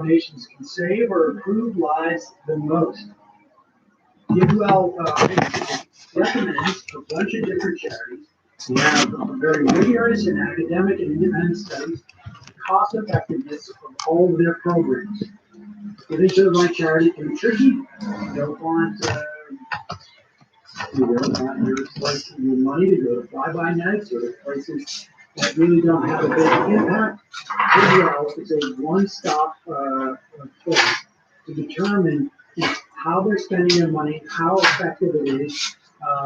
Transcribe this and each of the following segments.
donations can save or improve lives the most. GiveWell recommends a bunch of different charities. We have very rigorous and academic and independent studies, the cost effectiveness of all of their programs. Giving to the right charity can be tricky. You don't want your money to go to fly-by nights or to places that really don't have a big impact. GiveWell is a one-stop place to determine how they're spending their money, how effective it is,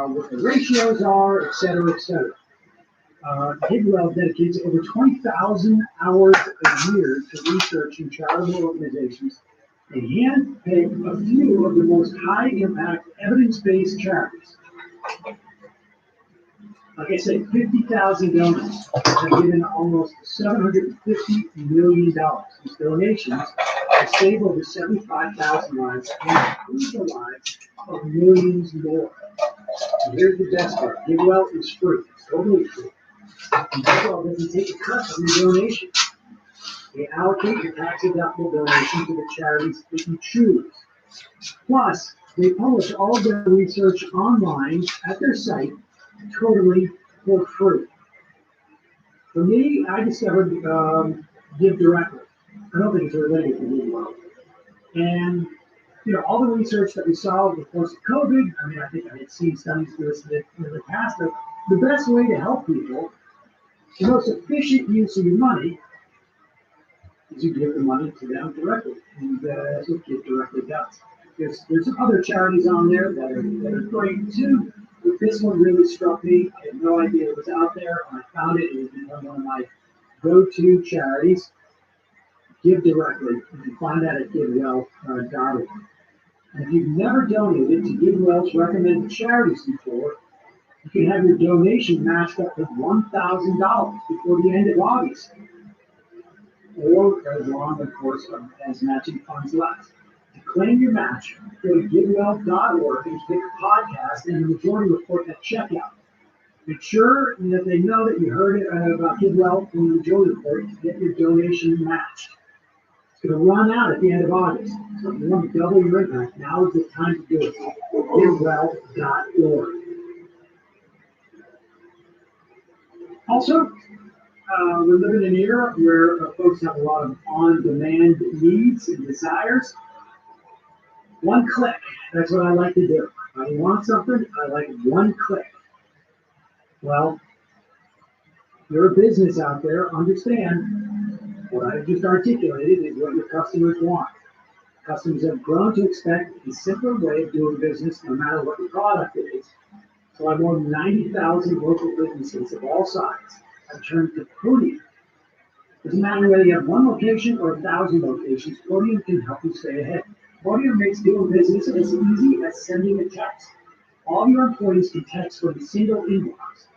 what the ratios are, et cetera, et cetera. GiveWell dedicates over 20,000 hours a year to researching charitable organizations and handpick a few of the most high-impact, evidence-based charities. Like I said, 50,000 donors have given almost $750 million. These donations have saved over 75,000 lives and improved the lives of millions more. And here's the best part. GiveWell is free. It's totally free. And GiveWell doesn't take a cut from your donation. They allocate your tax-deductible donation to the charities that you choose. Plus, they publish all of their research online at their site, totally for free. For me, I discovered Give Directly. I don't think it's related to GiveWell. And all the research that we saw over the course of COVID, I think I had seen studies do this in the past, but the best way to help people, the most efficient use of your money, is you give the money to them directly. And that's what Give Directly does. There's other charities on there that are great too, but this one really struck me. I had no idea it was out there. When I found it, it was become one of my go-to charities. Give Directly. You can find that at GiveWell.org. And if you've never donated to GiveWell's recommended charities before, you can have your donation matched up to $1,000 before the end of August, or as long, of course, as matching funds last. To claim your match, go to GiveWell.org and pick podcast and the majority report at checkout. Make sure that they know that you heard about GiveWell from the majority report to get your donation matched. It's going to run out at the end of August. So if you want to double your impact, now is the time to do it. GiveWell.org. Also, we're living in an era where folks have a lot of on-demand needs and desires. One click, that's what I like to do. I want something, I like one click. Well, if you're a business out there, understand what I just articulated is what your customers want. Customers have grown to expect a simpler way of doing business no matter what the product is. So I have more than 90,000 local businesses of all sizes have turned to Podium. Doesn't matter whether you have one location or 1,000 locations, Podium can help you stay ahead. Podium makes doing business as easy as sending a text. All your employees can text from a single inbox,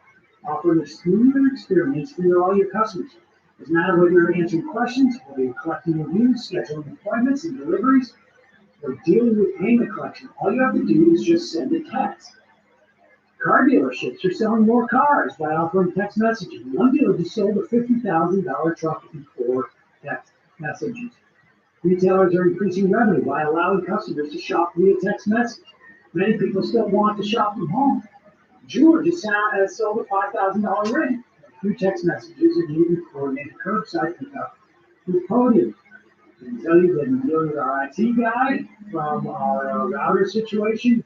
offering a smoother experience for all your customers. Doesn't matter whether you're answering questions, whether you're collecting reviews, scheduling appointments and deliveries, or dealing with payment collection. All you have to do is just send a text. Car dealerships are selling more cars by offering text messaging. One dealer just sold a $50,000 truck in 4 text messages. Retailers are increasing revenue by allowing customers to shop via text message. Many people still want to shop from home. Jeweler just sold a $5,000 ring through text messages and even coordinated curbside pickup with Podium. I can tell you that in dealing with our IT guy from our router situation,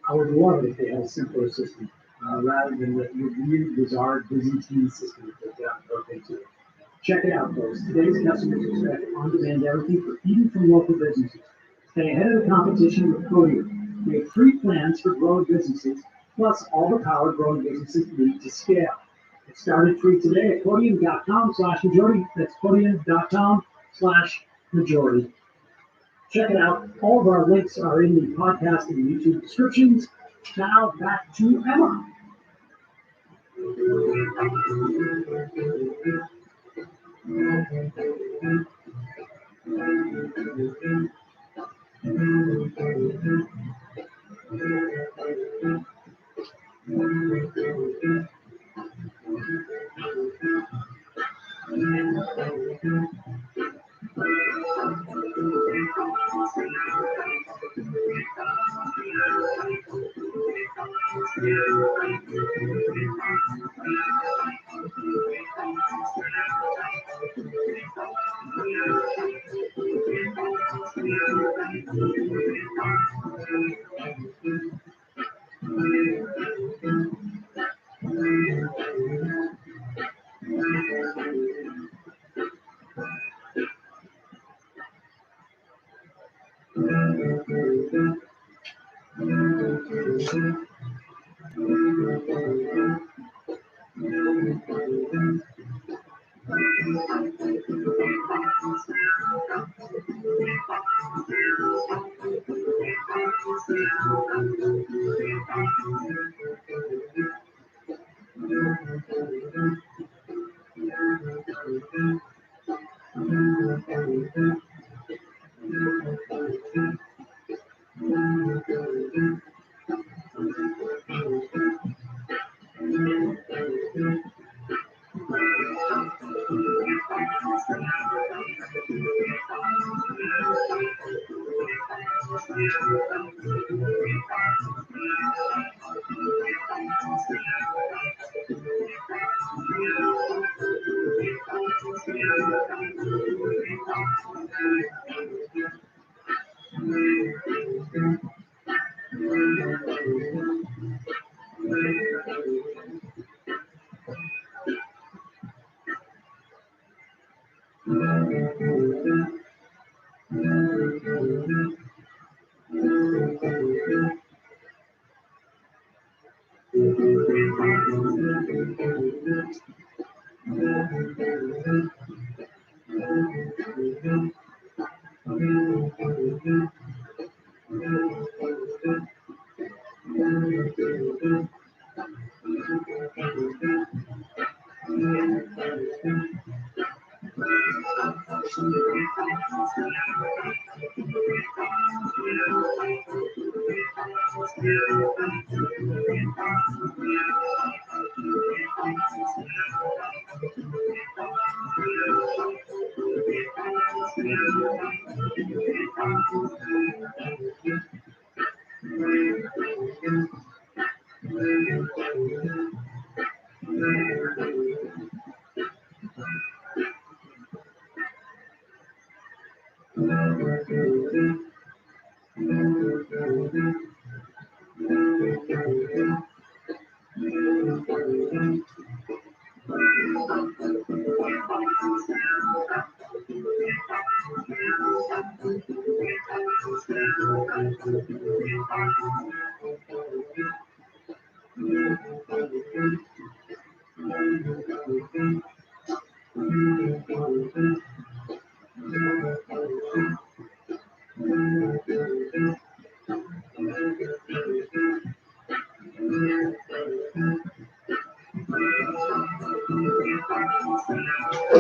I would love it if they had a simpler system rather than the weird, bizarre Byzantine system that they've got okay to. Check it out, folks. Today's customers expect on-demand everything, even from local businesses. Stay ahead of the competition with Podium. We have free plans for growing businesses, plus all the power growing businesses need to scale. It started free today at podium.com/majority. That's podium.com/majority. Check it out. All of our links are in the podcast and YouTube descriptions. Now back to Emma.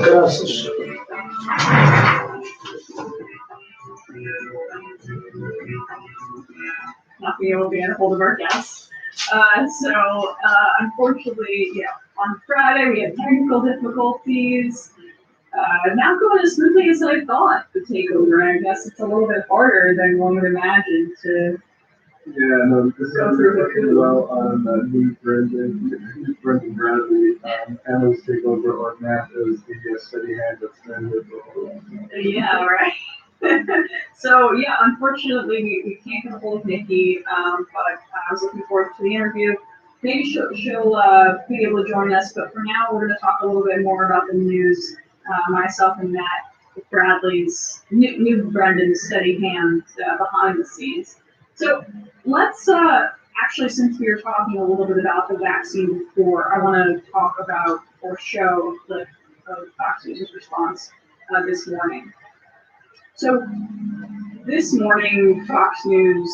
Graças. Not being able to get a hold of our guests. Unfortunately, yeah, on Friday we had technical difficulties. Not going as smoothly as I thought the takeover. I guess it's a little bit harder than one would imagine to This is working well on new Brendan Bradley, Emma's takeover, or Matt is the steady hand that's been with the whole while. Yeah, right. So yeah, unfortunately we can't get a hold of Nikki, but I was looking forward to the interview. Maybe she'll be able to join us, but for now we're going to talk a little bit more about the news. Myself and Matt Bradley's new Brendan's steady hand behind the scenes. So let's actually, since we were talking a little bit about the vaccine before, I want to talk about or show a clip of Fox News' response this morning. So this morning, Fox News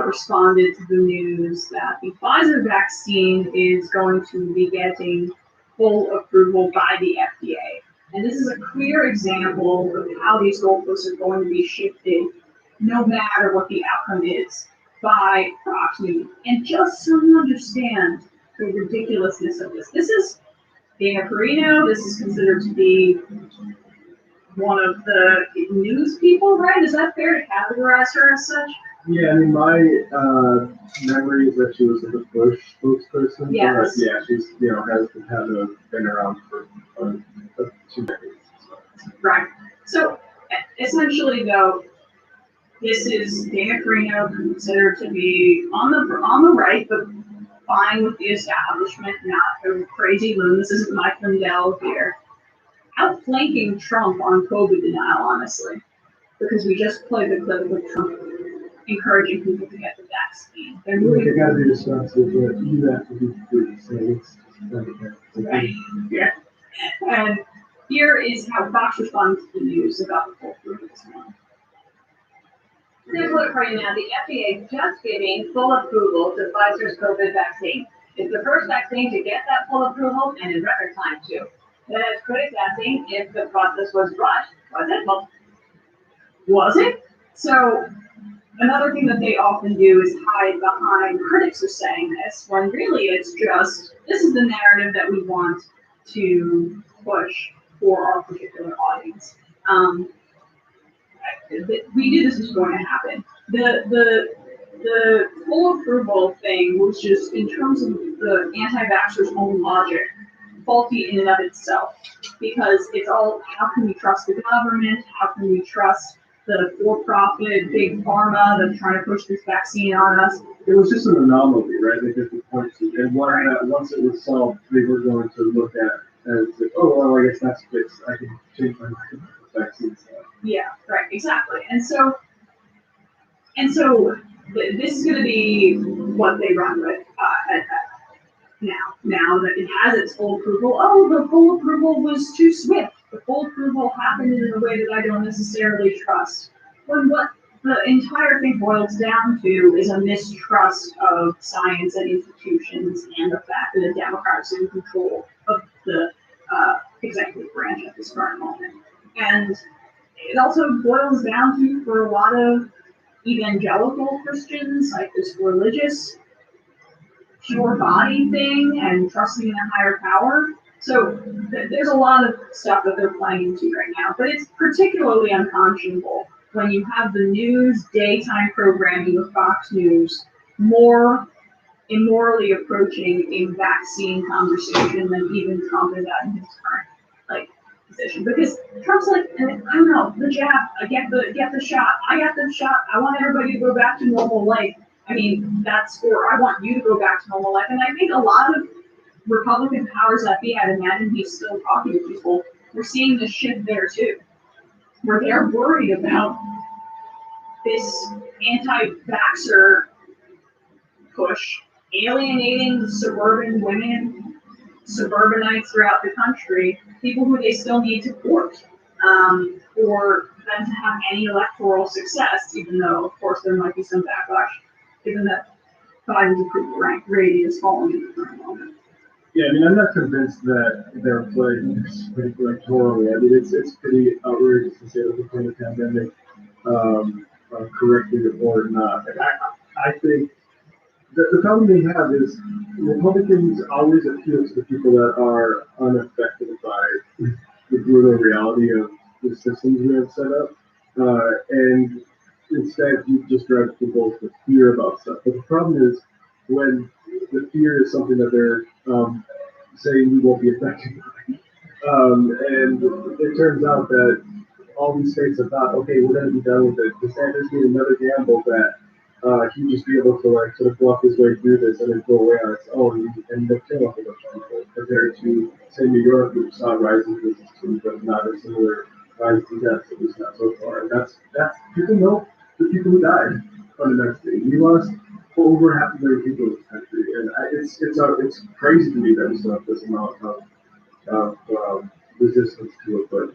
responded to the news that the Pfizer vaccine is going to be getting full approval by the FDA. And this is a clear example of how these goalposts are going to be shifted, no matter what the outcome is, by Fox News. And just so you understand the ridiculousness of this, this is being a Carino, this is considered to be one of the news people, right? Is that fair to categorize her as such? Yeah, I mean, my memory is that she was the Bush spokesperson. Yes. But yeah, she's, has been around for 2 decades. So. Right. So essentially, though, this is Dana Carino, considered to be on the right, but fine with the establishment, not a crazy loon. This isn't Mike Lindell here. Outflanking Trump on COVID denial, honestly, because we just played the clip with Trump encouraging people to get the vaccine. They're moving. They gotta be responsible for it. You have to be free. So it's right. Yeah. And here is how Fox responded to the news about the full proof this morning. Here's what right now, the FDA is just giving full approval to Pfizer's COVID vaccine. It's the first vaccine to get that full approval and in record time too. Then as critics asking if the process was rushed, was it? Well, was it? So another thing that they often do is hide behind critics are saying this, when really it's just, this is the narrative that we want to push for our particular audience. We knew this was going to happen. The full approval thing was just, in terms of the anti-vaxxers' own logic, faulty in and of itself, because it's all, how can we trust the government? How can we trust the for-profit big pharma that's trying to push this vaccine on us? It was just an anomaly, right? They get the point to, and once it was solved, they were going to look at as if, oh well, I guess that's fixed. I can change my mind about the vaccine stuff. Yeah, right, exactly. And so this is going to be what they run with now that it has its full approval. Oh, the full approval was too swift. The full approval happened in a way that I don't necessarily trust. When what the entire thing boils down to is a mistrust of science and institutions, and the fact that the Democrats are in control of the executive branch at this current moment. And it also boils down to, for a lot of evangelical Christians, like this religious pure body thing and trusting in a higher power. So there's a lot of stuff that they're playing into right now, but it's particularly unconscionable when you have the news daytime programming of Fox News more immorally approaching a vaccine conversation than even Trump is at in his current position. Because Trump's like, I don't know, the jab, I get the shot, I got the shot, I want everybody to go back to normal life. I mean, I want you to go back to normal life. And I think a lot of Republican powers that be, I'd imagine he's still talking to people, we're seeing the shift there too, where they're worried about this anti-vaxxer push alienating suburban women, suburbanites throughout the country, people who they still need to court for them to have any electoral success, even though, of course, there might be some backlash, given that Biden's approval rating is falling in the current moment. Yeah, I mean, I'm not convinced that they're playing electorally. I mean, it's pretty outrageous to say that we're playing the pandemic correctly or not. And I think the problem they have is Republicans always appeal to the people that are unaffected by the brutal reality of the systems we have set up. And instead, you just drive people to fear about stuff. But the problem is when the fear is something that they're saying we won't be affected by. And it turns out that all these states have thought, okay, we're going to be done with it. DeSantis made another gamble that he'd just be able to sort of bluff his way through this and then go away on its own and they'll kill off a bunch of people compared to, say, New York, which saw rising cases too, but not a similar rise in deaths, at least not so far. And that's people know the people who died fundamentally. We lost over 500,000 people in this country, and it's crazy to me that we still have this amount of resistance to it, but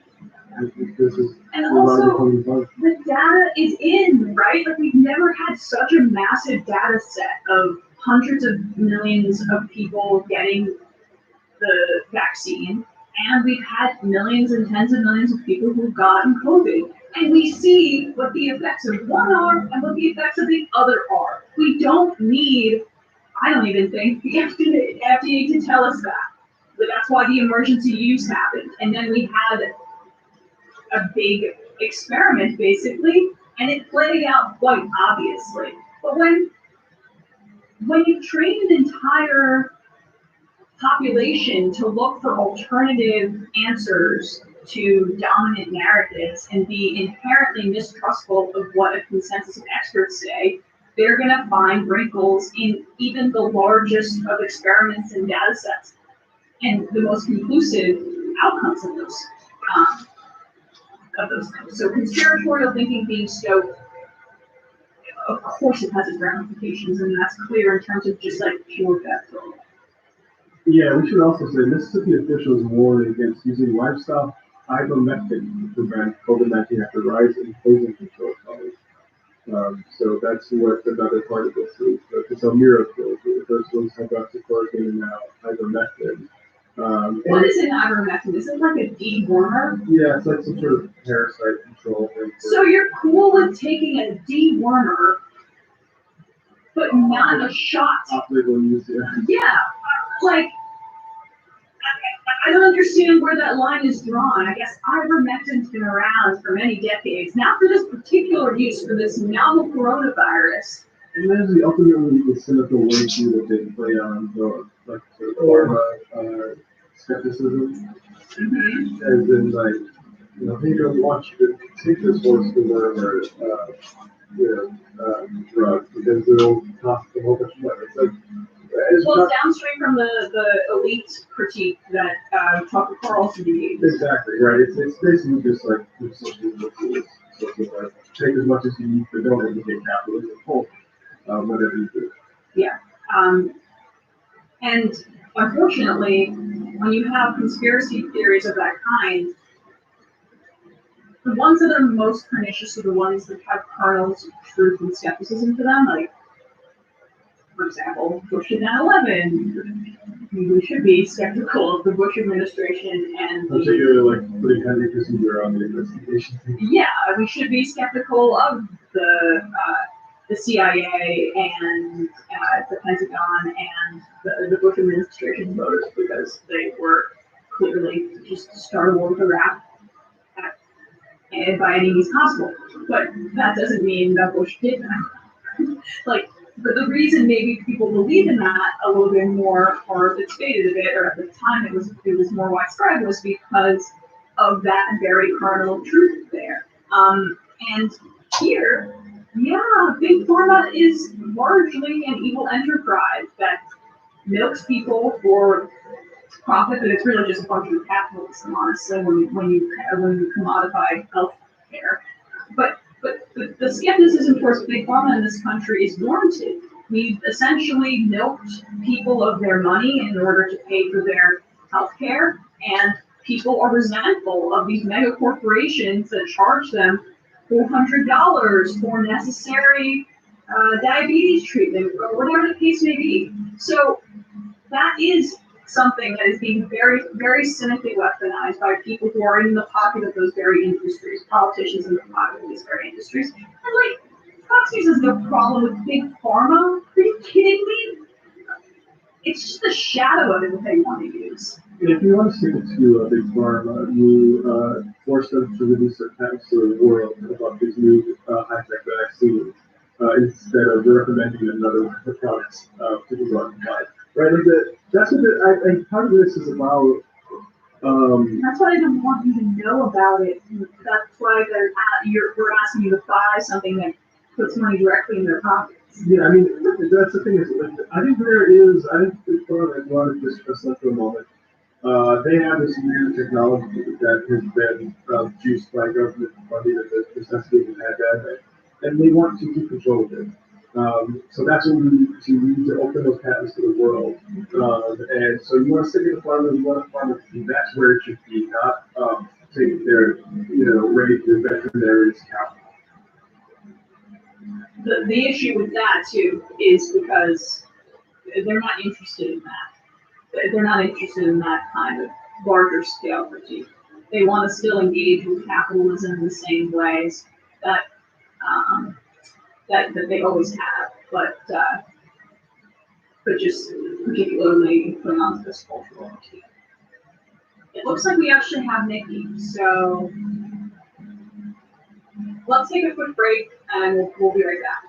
I think this is and also the data is in, right? Like we've never had such a massive data set of hundreds of millions of people getting the vaccine, and we've had millions and tens of millions of people who've gotten COVID. And we see what the effects of one are and what the effects of the other are. We don't need, I don't even think, the FDA to tell us that. But that's why the emergency use happened. And then we had a big experiment, basically, and it played out quite obviously. But when you train an entire population to look for alternative answers to dominant narratives and be inherently mistrustful of what a consensus of experts say, they're going to find wrinkles in even the largest of experiments and data sets and the most conclusive outcomes of those. Things. So conspiratorial thinking being stoked, of course it has its ramifications, and that's clear in terms of just like pure factual. Yeah, we should also say Mississippi officials warn against using livestock ivermectin to prevent COVID-19 after rise in poison control costs. So that's what another part of this is. It's a miracle. The first one's hydroxychloroquine and now ivermectin. What is an ivermectin? Is it like a dewormer? Yeah, it's like some sort of parasite control thing. So you're cool with taking a dewormer, but not a shot? Off-label use, yeah. Yeah, like, I don't understand where that line is drawn. I guess ivermectin's been around for many decades, not for this particular use, for this novel coronavirus. And then ultimately the cynical way that they play on the like sort of pharma skepticism, as in like, you know, they don't want you to take this horse to whatever drug because it'll cost a whole bunch of money. It's like, Well, it's downstream from the elite critique that Tucker Carlson gave. Exactly, right. It's basically just like take as much as you need, but don't indicate capitalism. Whatever you do. Yeah. And unfortunately, when you have conspiracy theories of that kind, the ones that are most pernicious are the ones that have kernels of truth and skepticism to them. Like, for example, Bush and 9/11. We should be skeptical of the Bush administration and particularly like putting Henry Kissinger on the investigation. Yeah, we should be skeptical of the CIA and the Pentagon and the Bush administration voters because they were clearly just to start a war with Iraq and by any means possible. But that doesn't mean that Bush did that. But the reason maybe people believe in that a little bit more, or it's faded a bit, or at the time it was more widespread, was because of that very kernel of truth there. And here, yeah, Big Pharma is largely an evil enterprise that milks people for profit, but it's really just a function of capitalism, honestly, when you commodify healthcare. But the skepticism towards Big Pharma in this country is warranted. We've essentially milked people of their money in order to pay for their healthcare, and people are resentful of these mega corporations that charge them $400 for necessary diabetes treatment, or whatever the case may be. So that is something that is being very, very cynically weaponized by people who are in the pocket of those very industries, politicians in the pocket of these very industries. And like, Fox News has no problem with Big Pharma. Are you kidding me? It's just the shadow of it that they want to use. If you want to stick it to Big Pharma, you force them to release their patents to the world about these new high-tech vaccines instead of recommending another one of the products people go out and buy. Right? Like that's what part of this is about. That's why I don't want you to know about it. That's why we're asking you to buy something that puts money directly in their pockets. Yeah, I mean, that's the thing is, I think Big Pharma, I want to just stress that for a moment. They have this new technology that has been juiced by government funding that necessitated that, and they want to keep control of it. So that's what we need to open those patents to the world. And so you want to stick it to farmers, you want to farm it, that's where it should be, not take their, raise their veterinaries cow. The issue with that too is because they're not interested in that. They're not interested in that kind of larger scale critique. They want to still engage with capitalism in the same ways that they always have, but just particularly putting on this cultural critique. It looks like we actually have Nikki, so let's take a quick break and we'll be right back.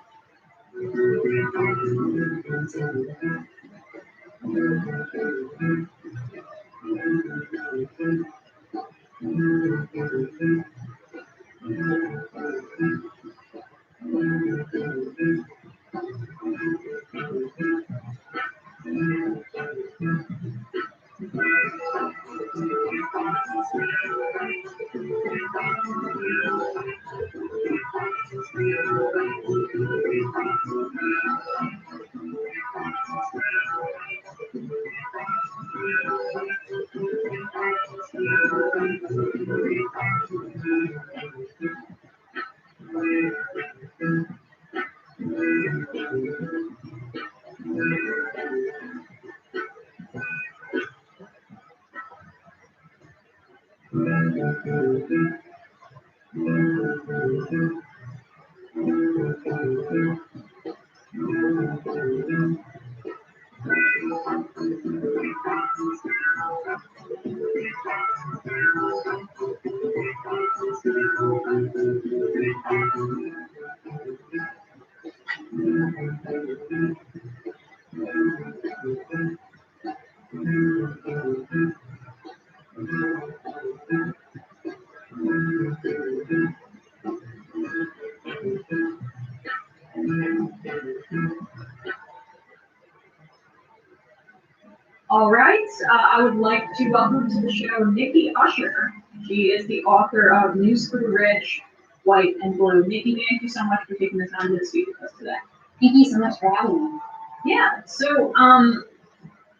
All right, I would like to welcome to the show Nikki Usher. She is the author of News for the Rich, White and Blue. Nikki, thank you so much for taking the time to speak with us today. Thank you so much for having me. Yeah, so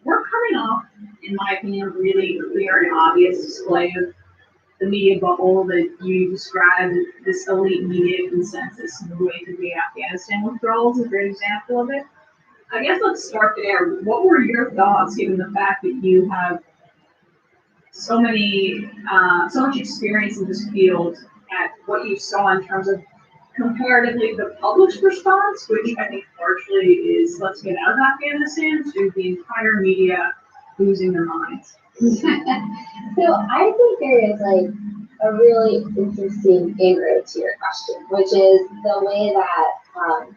we're coming off, in my opinion, a really clear and obvious display of the media bubble that you described, this elite media consensus in the wake of the Afghanistan withdrawal is a great example of it. I guess let's start there. What were your thoughts, given the fact that you have so much experience in this field, at what you saw in terms of comparatively the public's response, which I think largely is let's get out of Afghanistan, to the entire media losing their minds? So I think there is like a really interesting inroad to your question, which is the way that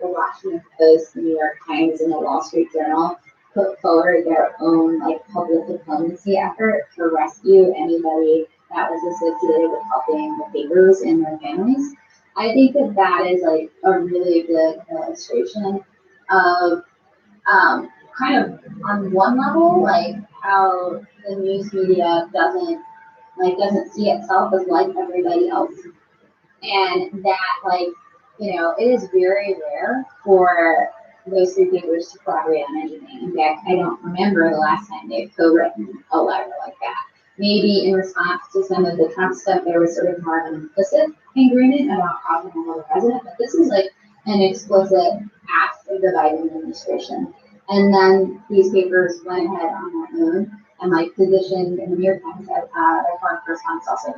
the Washington Post, the New York Times, and the Wall Street Journal put forward their own like public diplomacy effort to rescue anybody that was associated with helping the papers and their families. I think that that is like a really good illustration of kind of on one level, like how the news media doesn't see itself as like everybody else, and that it is very rare for those three papers to collaborate on anything. In fact, I don't remember the last time they've co-written a letter like that. Maybe in response to some of the Trump stuff, there was sort of more of an implicit agreement about how to handle the president, but this is like an explicit ask of the Biden administration. And then these papers went ahead on their own and like positioned, and the New York Times had their foreign correspondent also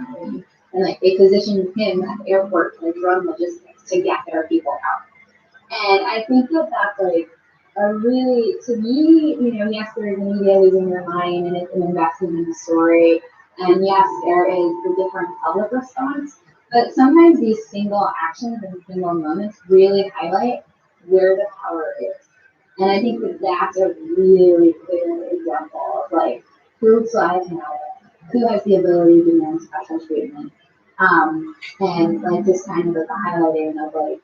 and like they positioned him at the airport to drone logistics to get their people out. And I think that that's like a really, to me, yes, there is a media losing their mind and it's an investment in the story. And yes, there is the different public response. But sometimes these single actions and single moments really highlight where the power is. And I think that that's a really clear example of like who flies now, who has the ability to demand special treatment. And like just kind of like the highlighting of like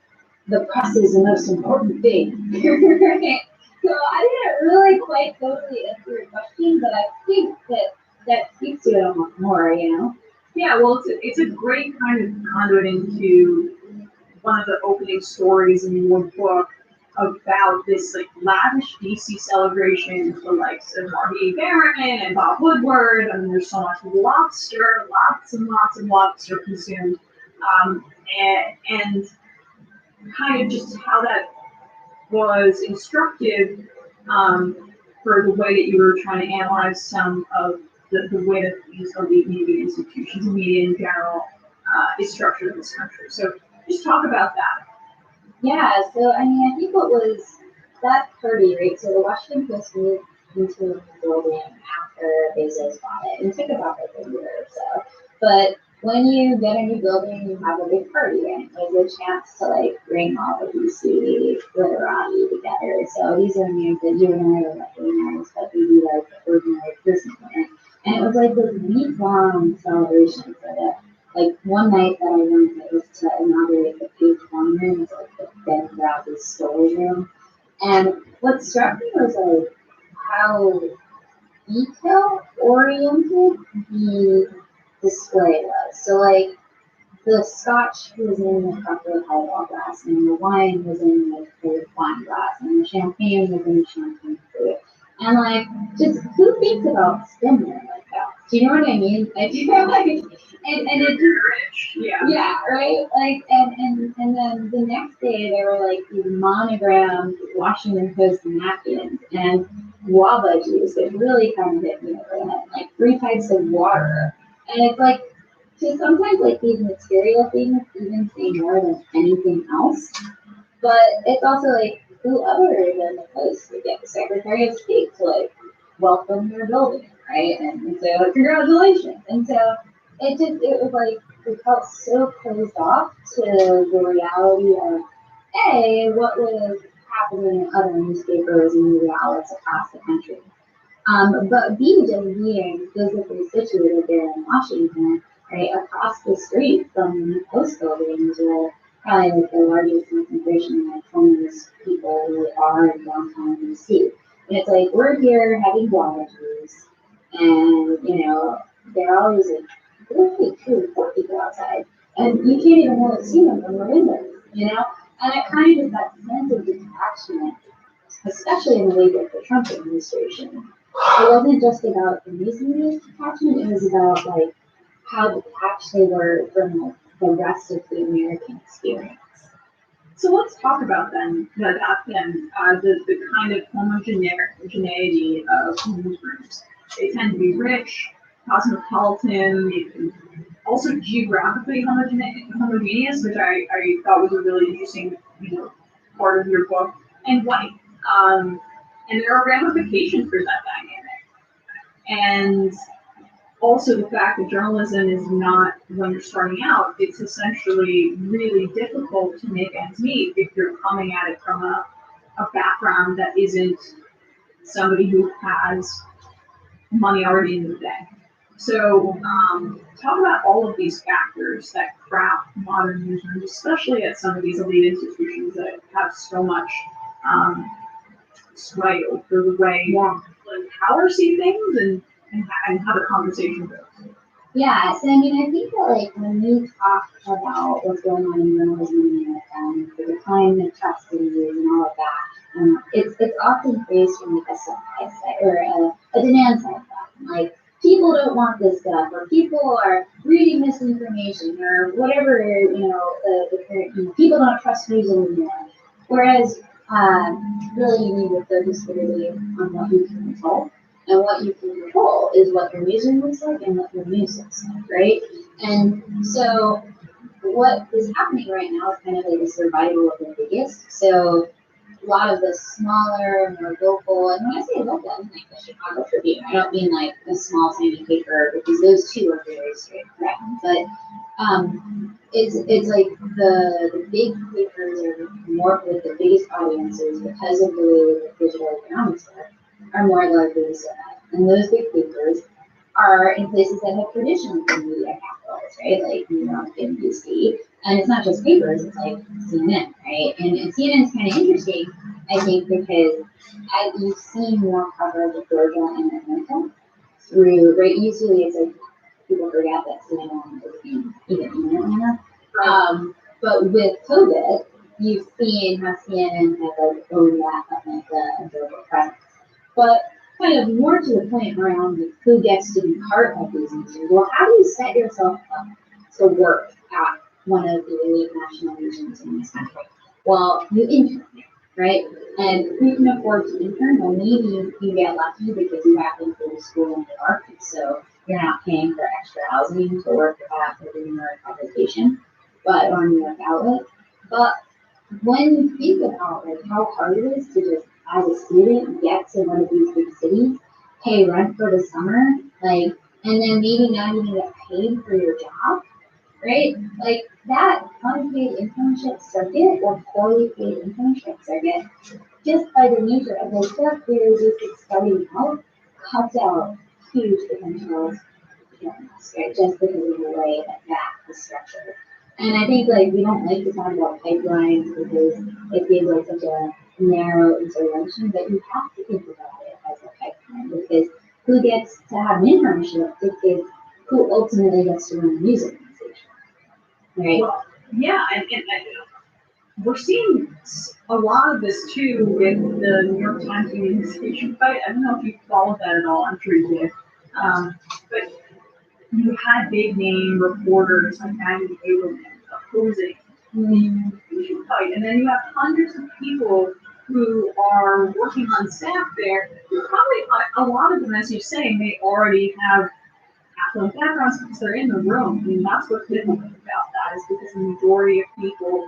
the press is the most important thing. Right? So I didn't really quite totally answer your question, but I think that speaks to it almost more, Yeah, well, it's a great kind of conduit into one of the opening stories in your book about this like lavish DC celebration with the likes of R.B. Barron and Bob Woodward, and there's so much lobster, lots and lots of lobster consumed, and kind of just how that was instructive for the way that you were trying to analyze some of the way that these elite media institutions, media in general, is structured in this country. So just talk about that. Yeah, so I mean, I think what was that party, right? So the Washington Post moved into the building after Bezos bought it, and it took about like a year or so. But when you get a new building, you have a big party, and it was a chance to like bring all of these DC literati together. So these are names that you and I would recognize, but we do like the ordinary person. And it was like this week-long celebration for the, like one night that I went, it was to inaugurate the Page One room, it's like the Ben Bradley's storage room. And what struck me was like how detail-oriented the display was. So like the scotch was in the proper highball glass, and the wine was in the wine glass, and the champagne was in the champagne fruit. And like, just who thinks about spending it like that? Do you know what I mean? Like, you know, like, and it just, Rich. Yeah. right? Like, and then the next day there were like these monogrammed Washington Post napkins and guava juice that really kind of hit me over the head. Like 3 types of water, and it's like, so sometimes like these material things even say more than anything else. But it's also like, who other than the Post would get the Secretary of State to like welcome their building, right? And so like, congratulations. And so it was like, it felt so closed off to the reality of what was happening in other newspapers and media outlets across the country. But B, just being physically situated there in Washington, right, across the street from the Post buildings, where probably like the largest concentration of homeless people really are in downtown DC. And it's like, we're here having guava juice, and, you know, they're always like, really 2 or 4 people outside, and you can't even really see them from the windows, you know? And it kind of is that sense of detachment, especially in the wake of the Trump administration. It wasn't just about the news media's detachment, it was about like how detached they were from like, the rest of the American experience. So let's talk about then the kind of homogeneity of newsrooms. They tend to be rich, cosmopolitan, also geographically homogeneous, which I thought was a really interesting, part of your book, and white. And there are ramifications for that dynamic. And also the fact that journalism is not, when you're starting out, it's essentially really difficult to make ends meet if you're coming at it from a background that isn't somebody who has money already in the bank. So talk about all of these factors that craft modern newsrooms, especially at some of these elite institutions that have so much sway over the way power see things and how the conversation goes. Yeah, so I mean, I think that like when we talk about what's going on in journalism in America and the decline of trust in news and all of that, it's often based from like a supply side or a demand side problem. Like people don't want this stuff, or people are reading misinformation, or whatever the current people don't trust news anymore. Whereas really you need to focus really on what you can control. And what you can control is what your newsroom looks like and what your news looks like, right? And so what is happening right now is kind of like a survival of the biggest. So a lot of the smaller, more local, and when I say local, I mean like the Chicago Tribune. I don't mean like a small tiny paper, because those two are very straight threatened. But it's like the big papers are more with the biggest audiences because of the way that the digital economics work, are more likely to survive. And those big papers are in places that have traditionally been media capitals, right? Like New York and DC. And it's not just papers, it's like CNN, right? And CNN's kind of interesting, I think, because you've seen more coverage of Georgia and Atlanta through, right? Usually it's like people forget that CNN is even in Atlanta. But with COVID, you've seen how CNN has like owned that Atlanta and Georgia presence. But kind of more to the point around like, who gets to be part of these newsrooms. Well, how do you set yourself up to work at one of the elite national newsrooms in this country? Well, you intern, right? And who can afford to intern? Well, maybe you get lucky because you happen to go to school in New York, so you're not paying for extra housing to work at the New York publication, or New York outlet. But when you think about like how hard it is to just as a student get to one of these big cities, pay rent for the summer, like and then maybe not even get paid for your job, right? Like that unpaid internship circuit or poorly paid internship circuit, just by the nature of the stuff you're just starting out, cuts out huge potentials, right? Just because of the way that is structured. And I think like we don't like to talk about pipelines because it feels like such a narrow intervention, but you have to think about it as a pipeline because who gets to have an internship is who ultimately gets to run a music organization, right? Well, yeah, and we're seeing a lot of this too with the New York Times unionization fight. I don't know if you followed that at all. I'm sure you did. But you had big name reporters like Maggie Abrams opposing the unionization fight, and then you have hundreds of people who are working on staff there. Who probably a lot of them, as you say, may already have affluent backgrounds because they're in the room. I mean, that's what's difficult about that is because the majority of people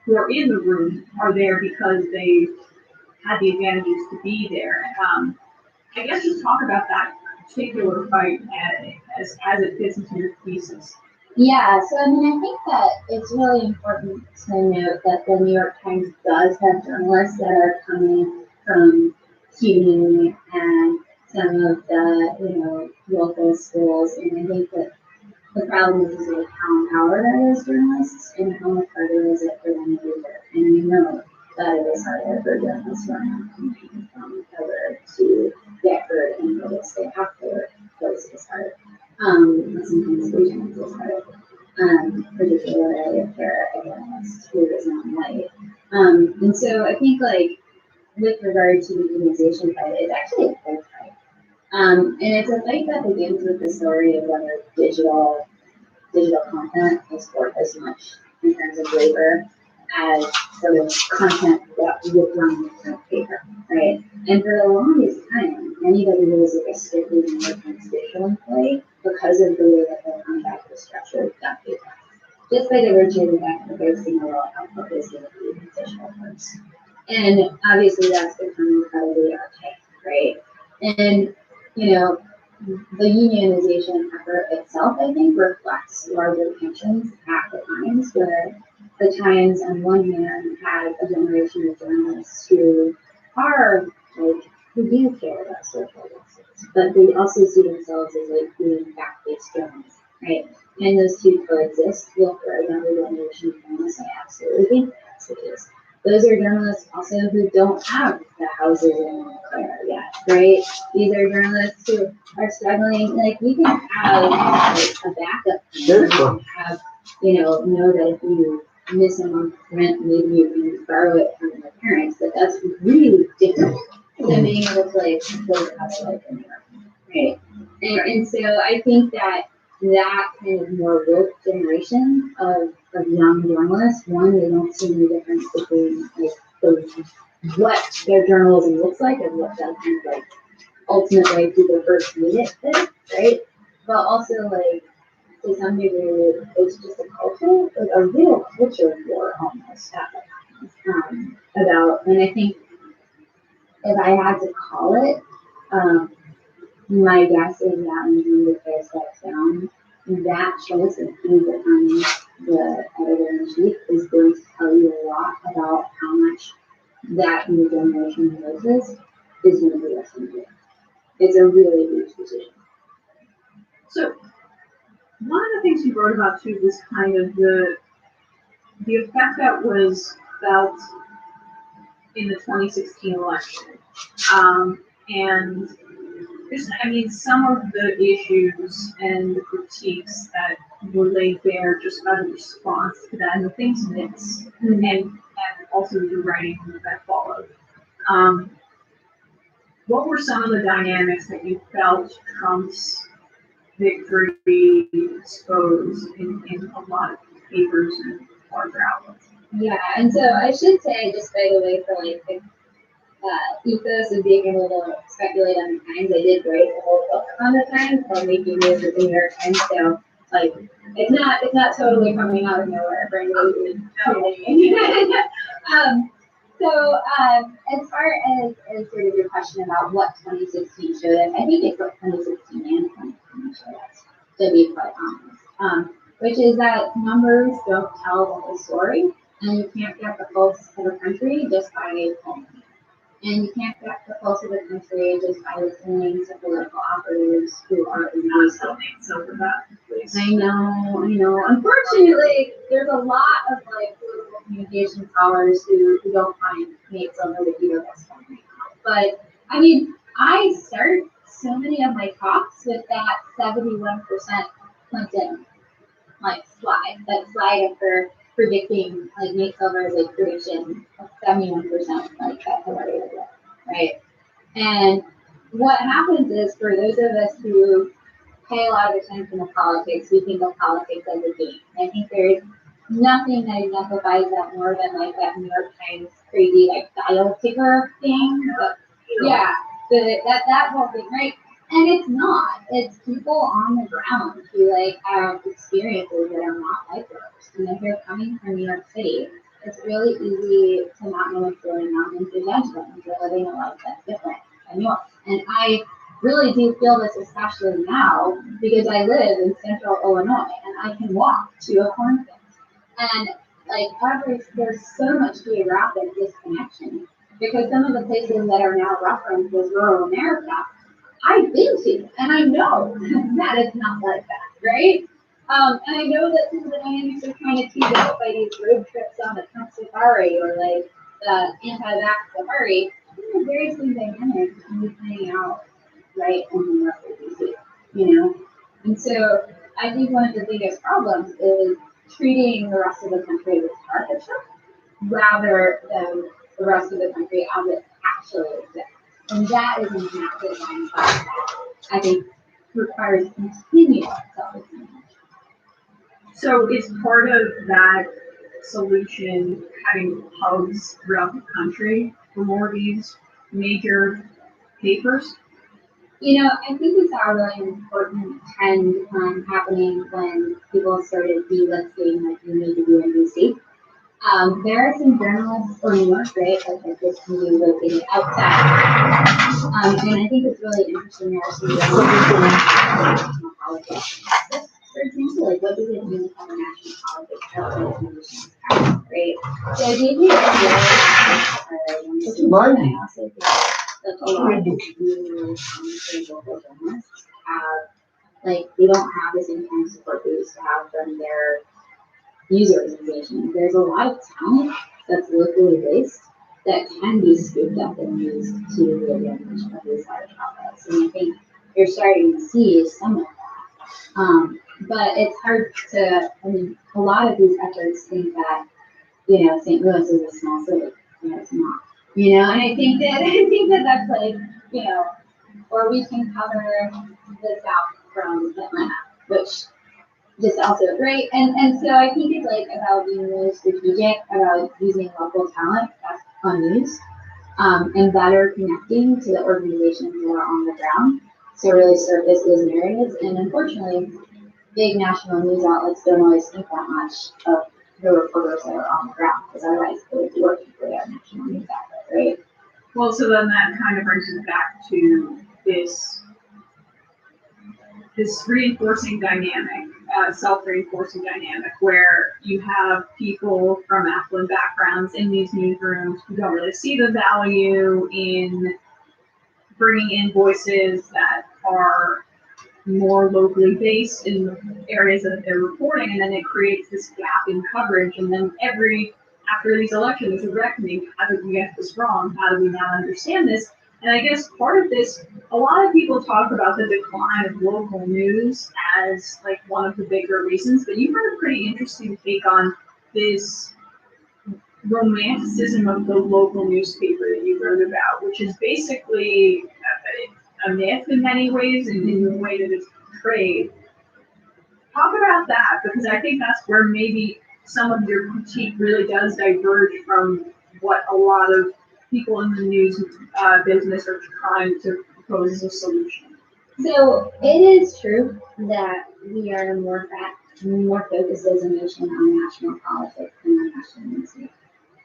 who are in the room are there because they had the advantages to be there. I guess just talk about that particular fight as it fits into your thesis. Yeah, so I mean, I think that it's really important to note that the New York Times does have journalists that are coming from CUNY and some of the, local schools, and I think that the problem is like how empowered are those journalists and how much harder is it for them to do work. And you know that it is harder for journalists who are not coming from cover to get heard and notice they have to work. Those is hard. Sometimes patients is hard. Particularly if they're a journalist who is not white. And so I think like with regard to the unionization fight, it's actually a cold fight. And it's a fight that begins with the story of whether digital content is worth as much in terms of labor as sort of content that would run with paper, right? And for the longest time, anybody who was like a strictly New York Times digital employee, because of the way that their contract was structured, got paid less. Just by the virtue of the fact that they're seeing a lot of output is going to be digital first. And obviously that's become incredibly archaic, right? And, the unionization effort itself, I think, reflects larger tensions at the Times, where the Times, on one hand, has a generation of journalists who are, like, who do care about social justice, but they also see themselves as, like, being fact-based journalists, right? And those two coexist with a younger generation of journalists. I absolutely think that's the case. Those are journalists also who don't have the houses in Montclair yet, right? These are journalists who are struggling. Like, you can have like, a backup plan. You can have, know that if you miss a month's rent, maybe you can borrow it from your parents, but that's really different than being able to like build a house like in Europe, right? And so I think that kind of more woke generation of young journalists, one, they don't see any difference between like what their journalism looks like and what that kind of like ultimate way people first meet it is, right? But also like to some degree it's just a culture, like a real culture war almost at the times. And I think if I had to call it, my guess is that when the fair steps down, that choice of who becomes the editor-in-chief is going to tell you a lot about how much that new generation of voices is going to be listened to. It's a really huge decision. So one of the things you wrote about too was kind of the effect that was felt in the 2016 election. And just, some of the issues and the critiques that were laid bare just by the response to that and the things mixed, and also the writing that followed. What were some of the dynamics that you felt Trump's victory exposed in a lot of papers and larger outlets? Yeah, and so I should say, just by the way, for like the ethos of being able to speculate on the Times, I did write a whole book on the Times called Making News with the New York Times. So like, it's not totally coming out of nowhere for anybody who's tuning in. So as far as sort of your question about what 2016 showed us, I think it's what 2016 and 2020 insurance, to be quite honest. Which is that numbers don't tell the whole story, and you can't get the pulse of a country just by polling. And you can't get the pulse of the country just by listening to political operators who are Not tell me so for that, please. I know. Unfortunately, there's a lot of like political communication scholars who don't find Nate Silver to be their best friend right now. But I mean, I start so many of my talks with that 71% Clinton like slide, that slide of her predicting like Nate Silver's like prediction of 71% like that Hillary would win, right? And what happens is for those of us who pay a lot of attention to politics, we think of politics as a game. And I think there's nothing that exemplifies that more than like that New York Times crazy like dial ticker thing. But yeah, that whole thing, right? And it's not. It's people on the ground who like have experiences that are not like yours. And if you're coming from New York City, it's really easy to not know what's going on and to judge them if you're living a life that's different than yours. And I really do feel this especially now because I live in central Illinois and I can walk to a cornfield. And like there's so much geographic disconnection because some of the places that are now referenced as rural America, I've been to, and I know that it's not like that, right? And I know that some of the dynamics are kind of teased out by these road trips on the Trump Safari or like the anti-vax safari. There's very same dynamics and we playing out right in New York, DC, you know? And so I think one of the biggest problems is treating the rest of the country with partnership rather than the rest of the country as it actually exists. And that is a massive mindset that I think requires continual self-examination. So is part of that solution having hubs throughout the country for more of these major papers? You know, I think we saw a really important trend happening when people started delisting like you need to be in DC. There are some journalists in New York, right, like this can be located outside. And I think it's really interesting there are some journalists in national politics. For example, like what does it mean to have a national politics outside of the nation's power, right? So I do think it's really important. I also think that a lot of these really local journalists have, like, they don't have the same kind of support they used to have from their news organization. There's a lot of talent that's locally based that can be scooped up and used to the advantage of these large outlets. And I think you're starting to see some of that. But it's hard to, I mean, a lot of these efforts think that, you know, St. Louis is a small city. You know, it's not. You know, and I think that that's like, you know, or we can cover the South from Atlanta, which just also great. And so I think it's like about being really strategic about using local talent that's unused, and better connecting to the organizations that are on the ground to really surface those narratives. And unfortunately, big national news outlets don't always think that much of the reporters that are on the ground, because otherwise they would be working for their national news outlet, right? Well, so then that kind of brings us back to this reinforcing dynamic, self-reinforcing dynamic, where you have people from affluent backgrounds in these newsrooms who don't really see the value in bringing in voices that are more locally based in the areas that they're reporting, and then it creates this gap in coverage. And then after these elections, there's a reckoning: how did we get this wrong? How do we not understand this? And I guess part of this, a lot of people talk about the decline of local news as like one of the bigger reasons, but you've got a pretty interesting take on this romanticism of the local newspaper that you wrote about, which is basically a myth in many ways and in the way that it's portrayed. Talk about that, because I think that's where maybe some of your critique really does diverge from what a lot of people in the news business are trying to propose as a solution. So it is true that we are more focused as a nation on national politics than on national news.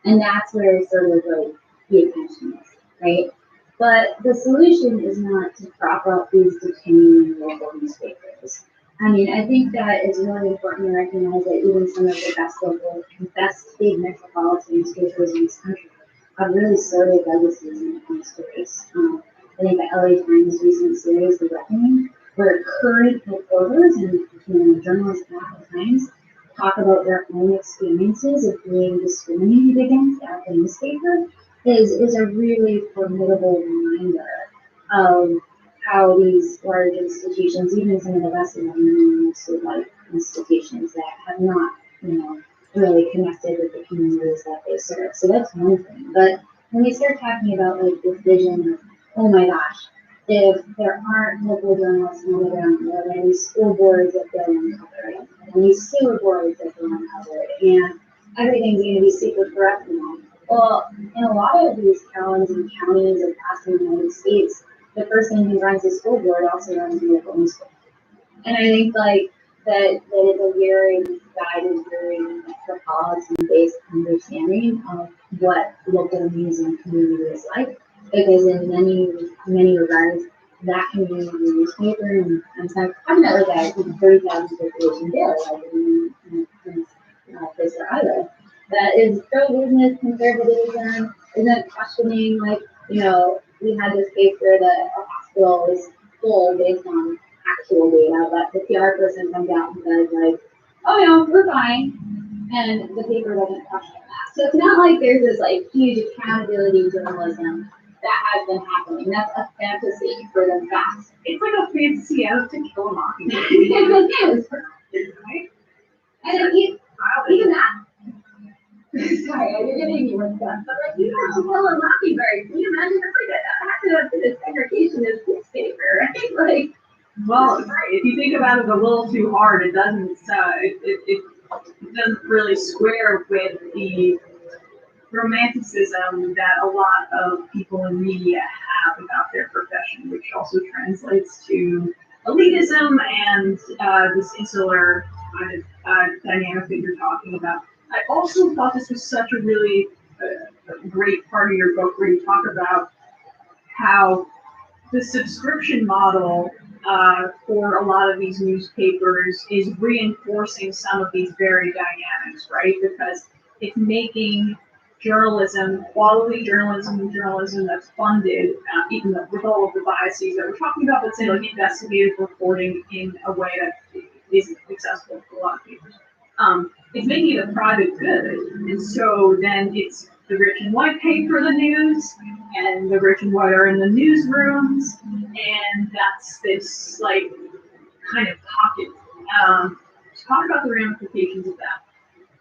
And that's where sort of like the attention is, right? But the solution is not to prop up these decaying local newspapers. I mean, I think that it's really important to recognize that even some of the best local, best big metropolitan newspapers in this country have really sordid legacies in the newspapers. I think the LA Times recent series, The Reckoning, where current reporters and journalists at the Times talk about their own experiences of being discriminated against at the newspaper is a really formidable reminder of how these large institutions, even some of the best of them, like institutions that have not, really connected with the communities that they serve. So that's one thing. But when we start talking about like this vision of, oh my gosh, if there aren't local journalists on the ground, there are these school boards that go uncovered, and these sewer boards that go uncovered, and everything's going to be super corrupt now. Well, in a lot of these towns and counties across the United States, the person who runs the school board also runs the local newspaper. And I think like that is a very guided, very metropolitan-based understanding of what local news and community is like. Because in many regards, that community newspaper, and I'm talking about like a 30,000 population daily, like in a place where I live, that is pro-business conservatism, isn't questioning, like, we had this case where the hospital is full based on actual data, but the PR person comes out and says, like, oh no, we're fine, and the paper doesn't question that. So it's not like there's this like huge accountability journalism that has been happening. That's a fantasy for the facts. It's like a fantasy out to kill a mockingbird. It is, right? And even that. Sorry, you're getting me with stuff, but like, you have to kill a mockingbird. Can you imagine if that to segregation is newspaper, right? Like, Well, if you think about it a little too hard, it doesn't. It doesn't really square with the romanticism that a lot of people in media have about their profession, which also translates to elitism and this insular kind of dynamic that you're talking about. I also thought this was such a really great part of your book where you talk about how the subscription model for a lot of these newspapers is reinforcing some of these very dynamics, right? Because it's making journalism, quality journalism that's funded, even with all of the biases that we're talking about, let's say like investigative reporting in a way that isn't accessible to a lot of people. It's making it a private good, and so then it's the rich and white pay for the news, and the rich and white are in the newsrooms, and that's this like kind of pocket. Talk about the ramifications of that.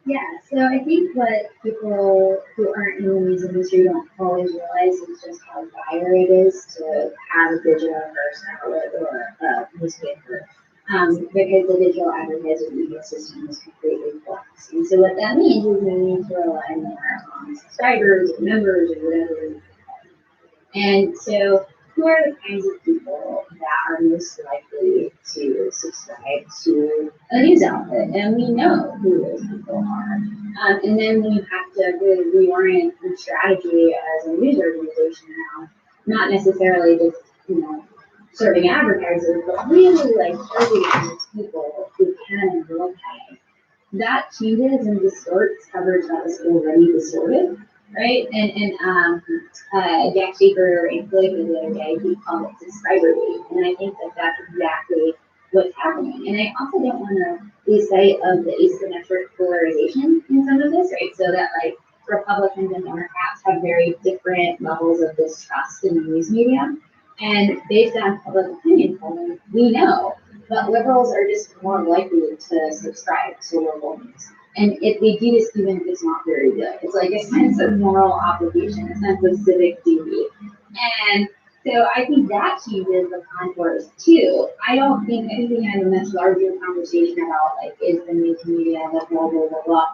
yeah, so I think what people who aren't in the news industry don't always realize is just how dire it is to have a digital first outlet or a newspaper. Because the digital advertising ecosystem is completely collapsed. And so what that means is we need to rely more on subscribers or members or whatever. And so who are the kinds of people that are most likely to subscribe to a news outlet? And we know who those people are. And then we have to really reorient the strategy as a news organization now, not necessarily just, serving advertisers, but really like targeting those people who can and will pay. That changes and distorts coverage that was already distorted, right? And Jack Shafer in Politico the other day, he called it subscriber bait, and I think that that's exactly what's happening. And I also don't want to lose sight of the asymmetric polarization in some of this, right? So that like Republicans and Democrats have very different levels of distrust in the news media. And based on public opinion polling, we know that liberals are just more likely to subscribe to local news. And if they do this, even if it's not very good, it's like a sense of moral obligation, a sense of civic duty. And so I think that changes the contours too. I think we have a much larger conversation about like, is the news media, blah, blah, blah, blah.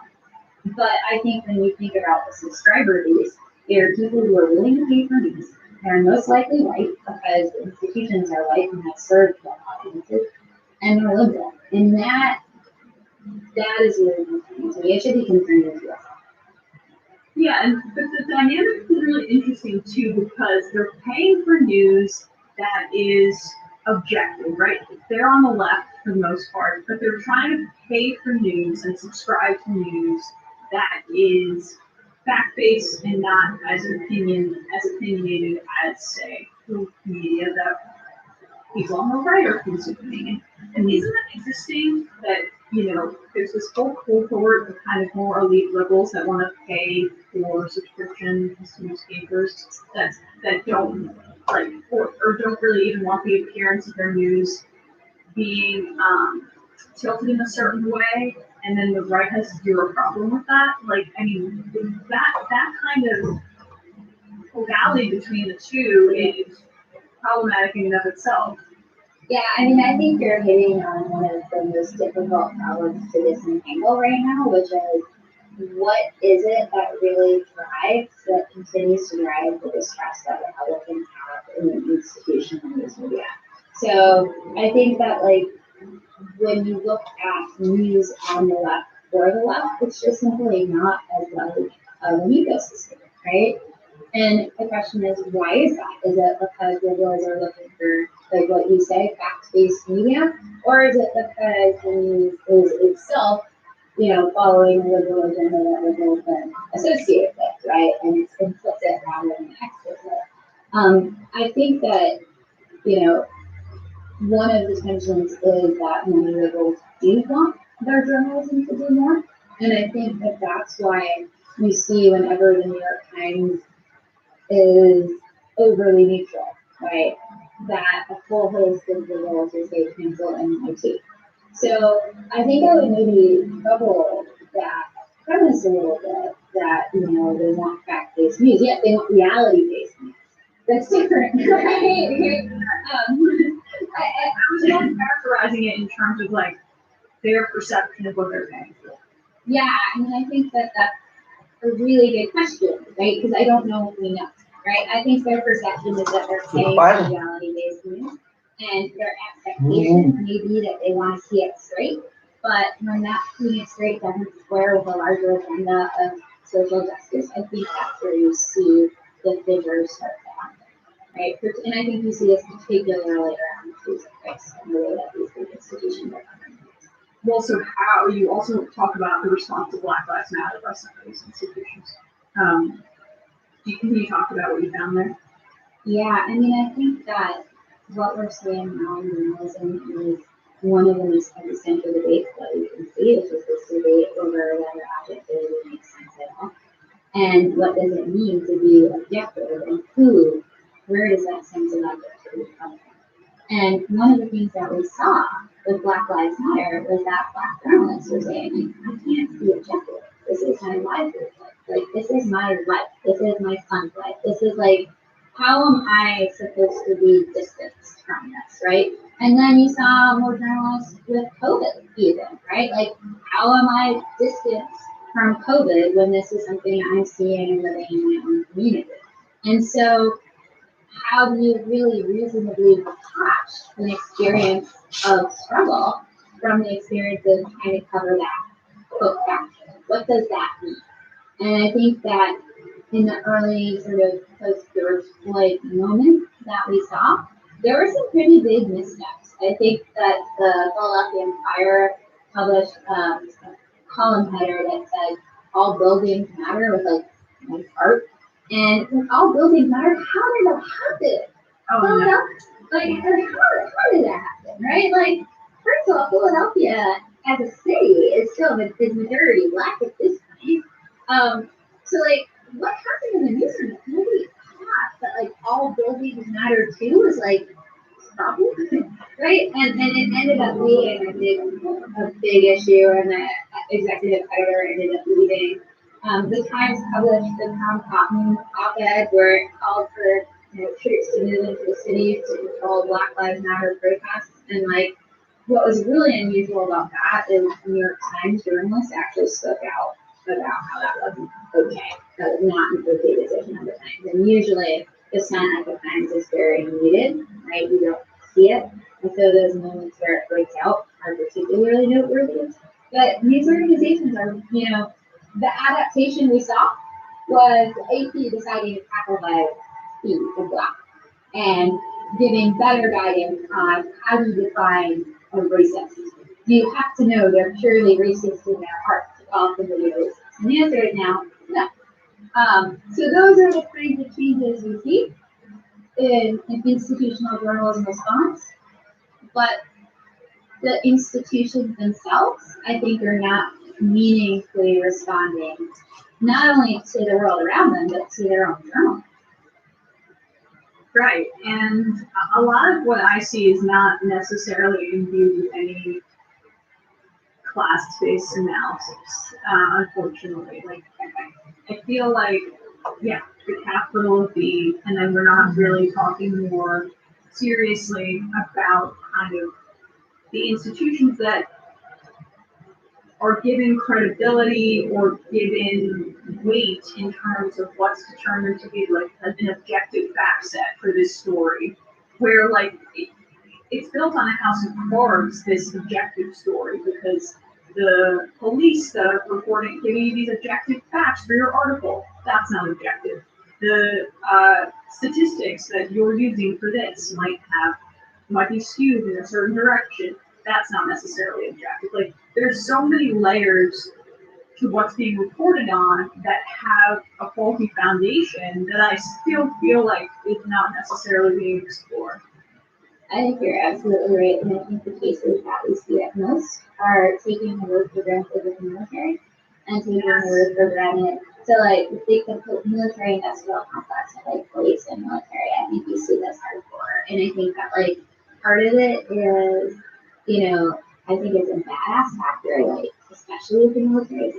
But I think when you think about the subscriber base, there are people who are willing to pay for news. They're most likely white because the institutions are white and have served white audiences, and they're liberal. And that is really concerning to me. It should be concerning to us. Yeah, and but the dynamic is really interesting too because they're paying for news that is objective, right? They're on the left for the most part, but they're trying to pay for news and subscribe to news that is fact-based and not as opinionated as say the media that people on the right are consuming. And isn't it interesting that, there's this whole cohort of kind of more elite liberals that want to pay for subscription to newspapers that don't like or don't really even want the appearance of their news being tilted in a certain way, and then the right has zero problem with that. Like, I mean, that kind of plurality between the two is problematic in and of itself. Yeah, I mean, I think you're hitting on one of the most difficult problems to disentangle right now, which is what is it that really that continues to drive the distrust that Republicans have in the institution of news media. So I think that, like, when you look at news on the left or the left, it's just simply not as large of an ecosystem, right? And the question is, why is that? Is it because liberals are looking for, like what you say, fact-based media? Or is it because the news is itself, following the liberal agenda that liberals been associated with, right? And it's implicit rather than explicit. I think that, one of the tensions is that many liberals do want their journalism to do more. And I think that that's why you see whenever the New York Times is overly neutral, right? That a full host of liberals will say cancel MIT. So I think I would maybe trouble that premise a little bit that, they want fact-based news. Yeah, they want reality-based news. That's different, right? I was not characterizing it in terms of like their perception of what they're paying for. Yeah, I mean, I think that that's a really good question, right? Because I don't know if we know, right? I think their perception is that they're paying for reality-based news, and their expectation may be that they want to see it straight, but when that seeing it straight doesn't square with a larger agenda of social justice, I think that's where you see the fissures start to happen, right? And I think you see this particularly around these effects and the way that these big institutions are governed. Well, so how you also talk about the response to Black Lives Matter by some of these institutions. Can you talk about what you found there? Yeah, I mean, I think that what we're seeing now in journalism is one of the most existential debates that we can see, which is this debate over whether objectivity makes sense at all. And what does it mean to be objective, and where does that sense of objectivity come from? And one of the things that we saw with Black Lives Matter was that Black journalists were saying, I can't be objective. This is my livelihood. Like, this is my life. This is my son's life. This is like, how am I supposed to be distanced from this, right? And then you saw more journalists with COVID even, right? Like, how am I distanced from COVID when this is something I'm seeing and living in my own community? And so how do you really reasonably detach an experience of struggle from the experience of trying to cover that book faction? What does that mean? And I think that in the early sort of post-George Floyd moment that we saw, there were some pretty big missteps. I think that the Philadelphia Inquirer published a column header that said, all buildings matter, with like my heart. And with all buildings matter, how did that happen? Philadelphia, like, how did that happen, right? Like, first of all, Philadelphia as a city is still is majority Black at this point. So like, what happened in the newsroom? Nobody thought that like all buildings matter too was like problem, right? And it ended up being a big issue, and the executive editor ended up leaving. The Times published the Tom Cotton op-ed where it called for troops to move into the cities to control Black Lives Matter protests. And like, what was really unusual about that is New York Times journalists actually spoke out about how that wasn't okay. That was not an okay decision at the Times. And usually the dissent at the Times is very muted, right? You don't see it. And so those moments where it breaks out are particularly noteworthy. But news organizations are, the adaptation we saw was AP deciding to tackle by speed and black and giving better guidance on how to define a racist. Do you have to know they're purely racist in their heart to call somebody racist? And the answer is now, no. So those are the kinds of changes we see in institutional journalism response, but the institutions themselves, I think, are not meaningfully responding, not only to the world around them, but to their own journal. Right, and a lot of what I see is not necessarily imbued with any class-based analysis, unfortunately. Like, I feel like, yeah, the capital B, and then we're not really talking more seriously about kind of the institutions that are given credibility or given weight in terms of what's determined to be like an objective fact set for this story, where like it's built on a house of cards, this objective story, because the police that are reporting, giving you these objective facts for your article, that's not objective. The statistics that you're using for this might be skewed in a certain direction. That's not necessarily objective. Like, there's so many layers to what's being reported on that have a faulty foundation that I still feel like is not necessarily being explored. I think you're absolutely right, and I think the cases that we see at most are taking the word for granted with the military and taking the word for granted. So, like, the military industrial complex of like police and military, I think we see this hardcore, and I think that like part of it is, I think it's a badass factor, like especially with the military,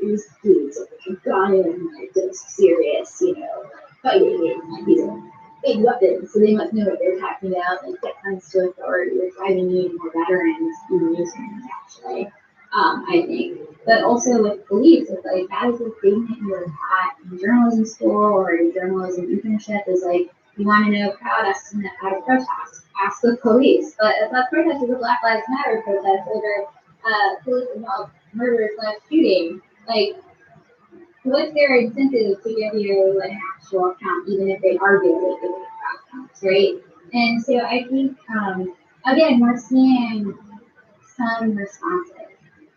these dudes have gone in like this serious, fighting and these big weapons, so they must know what they're talking about. Like that comes to authority. We're driving in more veterans even using them actually. I think, but also with police, it's like that is the thing that you're taught in journalism school or in journalism internship is like you want to know crowd estimate at a protest. Ask the police, but if that protest is a Black Lives Matter protest over police involved murder/shooting, like what's their incentive to give you an actual account, even if they are giving outcomes, right? And so I think, again, we're seeing some responses.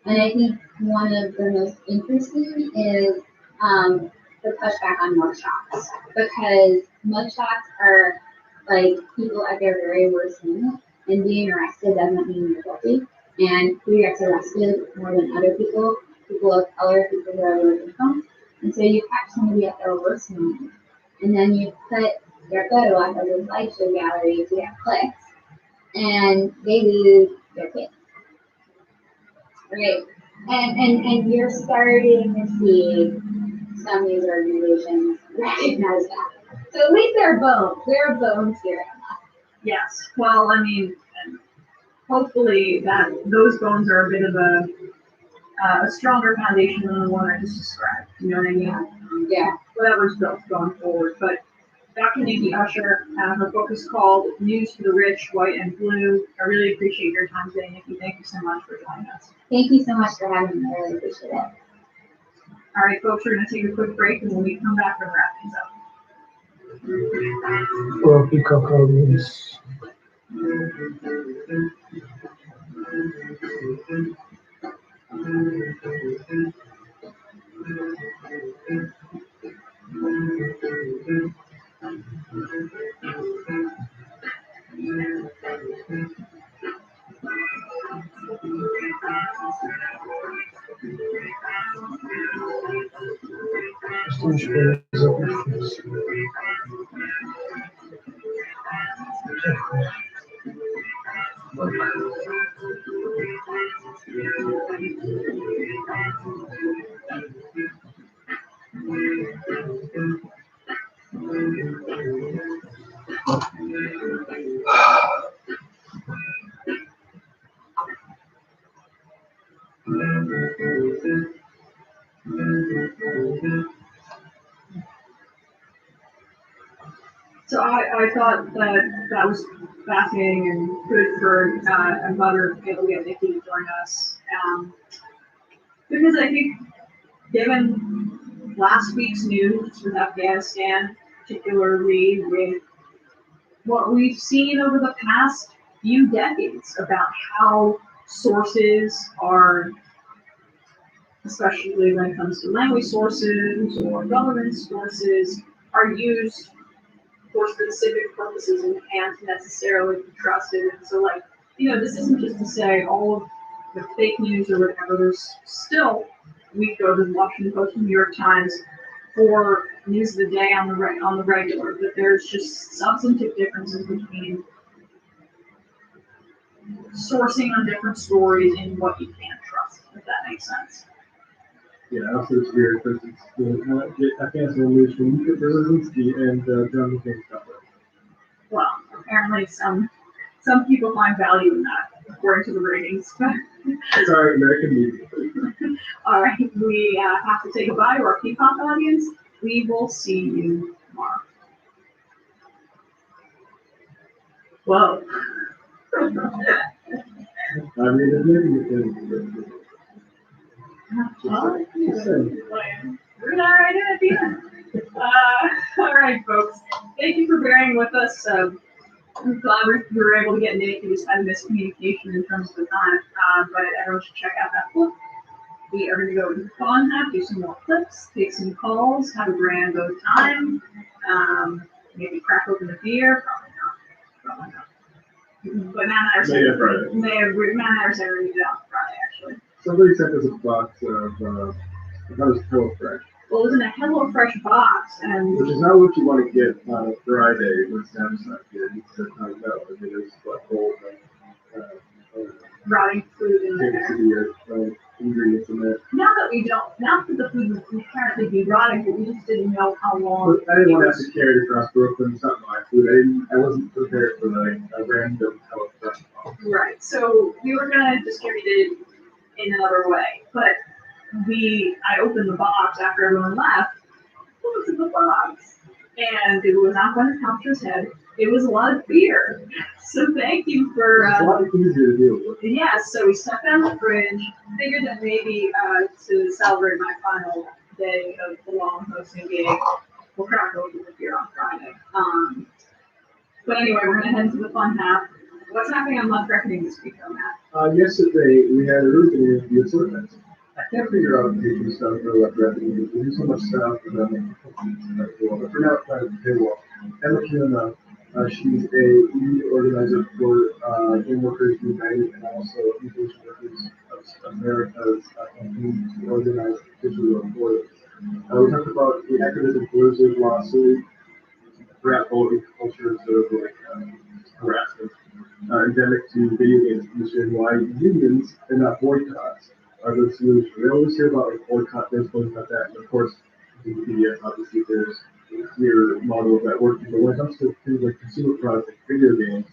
And I think one of the most interesting is the pushback on mugshots, because mugshots are like people at their very worst moment, and being arrested doesn't mean you're guilty. And who gets arrested more than other people of color, people who are low income. And so you catch somebody at their worst moment, and then you put their photo up as a slideshow gallery to get clicks, and they lose their kid. Right? And you're starting to see some news organizations recognize that. So at least there are bones here. Yes. Well, I mean, hopefully that those bones are a bit of a stronger foundation than the one I just described. You know what I mean? Yeah. Whatever's built going forward. But Dr. Nikki Usher, her book is called News for the Rich, White, and Blue. I really appreciate your time today, Nikki. Thank you so much for joining us. Thank you so much for having me. I really appreciate it. All right, folks, we're going to take a quick break, and when we come back, we'll wrap things up. Well, pick up our news. So I thought that was fascinating and good for a mother to be able to get Nikki to join us. Because I think given last week's news with Afghanistan, particularly with what we've seen over the past few decades about how sources are, especially when it comes to language sources or government sources, are used for specific purposes and can't necessarily be trusted. And so, like, this isn't just to say all of the fake news or whatever. There's still, we go to the Washington Post and New York Times for news of the day on the regular, but there's just substantive differences between sourcing on different stories and what you can trust, if that makes sense. Yeah, also it's weird because it's I can't say news from Brzezinski and John McCain's stuff. Well, apparently some people find value in that, according to the ratings. Sorry, American media. All right, we have to say goodbye to our Peacock audience. We will see you tomorrow. Whoa. I mean, it's maybe We're not right at the end. All right, folks. Thank you for bearing with us. I'm glad we were able to get Nick. He just had a miscommunication in terms of the time, but everyone should check out that book. We are going to go to the fun app, do some more clips, take some calls, have a grand old time, maybe crack open a beer. Probably not. But Matt and I are going to do that on Friday, actually. Somebody sent us a box of, that was HelloFresh. Well, it was in a HelloFresh box, and which is not what you want to get on a Friday when Sam's not here. You said, no, I mean, it's like whole rotting food in there. Ingredients in there. Not that the food would inherently be rotting, but we just didn't know how long. But I didn't want to have to carry it across Brooklyn. It's not my food. I wasn't prepared for a random HelloFresh box. Right. So we were gonna distribute it in another way, but I opened the box after everyone left. What was in the box? And it was not going to Counter's head. It was a lot of beer. So thank you for. It's a lot easier to deal with. Yeah, so we stuck that in the fridge. Figured that maybe to celebrate my final day of the long hosting gig, we'll crack open the beer on Friday. But anyway, we're gonna head into the fun half. What's happening on Month Reckoning this week, though, Matt? Yesterday we had a really good interview. I can't figure out the patient stuff for Month Reckoning. We do so much stuff and then but for now, it's trying to pay well. Emma Kiona, she's a lead organizer for Game Workers United and also Education Workers of America's campaign to organize digital employers. We talked about the activism Blizzard lawsuit, rat voting culture, sort of like harassment, endemic to video games industry, and why unions and not boycotts are the solution. We always hear about like boycott this, boycott that, and of course, in the media, obviously there's a clear model of that working, but when it comes to things like consumer products like video games,